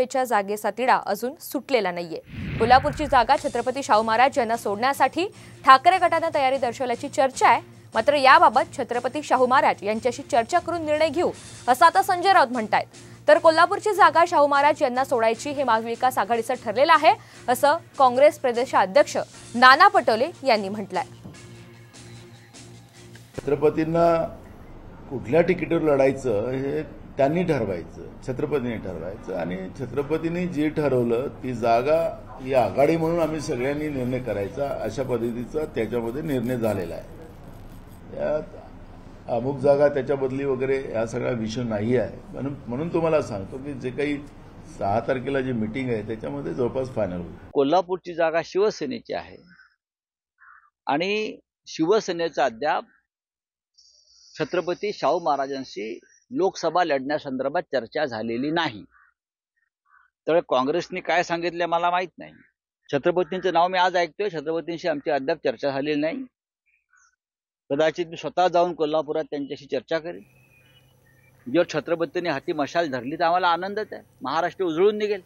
च्या जागेचा तिढा अजून सुटलेला नाहीये। कोल्हापूरची जागा छत्रपती शाहू महाराज यांना सोडण्यासाठी ठाकरे गटाने तयारी दर्शवल्याची चर्चा आहे। मात्र याबाबत छत्रपती शाहू महाराज यांच्याशी चर्चा करून निर्णय घेऊ असं आता संजय राऊत म्हणतायत। तर कोल्हापूरची जागा शाहू महाराज यांना सोडायची हे महाविकास आघाडीचं ठरलेलं आहे असं काँग्रेस प्रदेशाध्यक्ष नाना पटोले यांनी म्हटलंय। छत्रपतींना कुठल्या तिकीटवर लढायचं हे त्यांनी ठरवायचं, छत्रपतींनी ठरवायचं आणि छत्रपतींनी जे ठरवलं ती जागा ही आघाडी म्हणून आम्ही सगळ्यांनी निर्णय करायचा अशा पद्धतीचा त्याच्यामध्ये निर्णय झालेला आहे। यात अमुक जागा त्याच्या बदली वगैरे हा सगळा विषय नाही आहे। म्हणून तुम्हाला सांगतो की जे काही 6 तारखेला जी मीटिंग आहे त्याच्यामध्ये जवळपास फायनल होईल। कोल्हापूरची जागा शिवसेनेची आहे आणि शिवसेनेचा अद्याप छत्रपती शाहू महाराजांशी लोकसभा लढण्यासंदर्भात चर्चा झालेली नाही। तर काँग्रेसने काय सांगितले मला माहित नाही। छत्रपतींचं नाव मी आज ऐकतोय, छत्रपतींशी आमची अद्याप चर्चा झालेली नाही। कदाचित मी स्वतः जाऊन कोल्हापुरात त्यांच्याशी चर्चा करेन। जर छत्रपतींनी हाती मशाल धरली तर आम्हाला आनंदच आहे, महाराष्ट्र उजळून निघेल।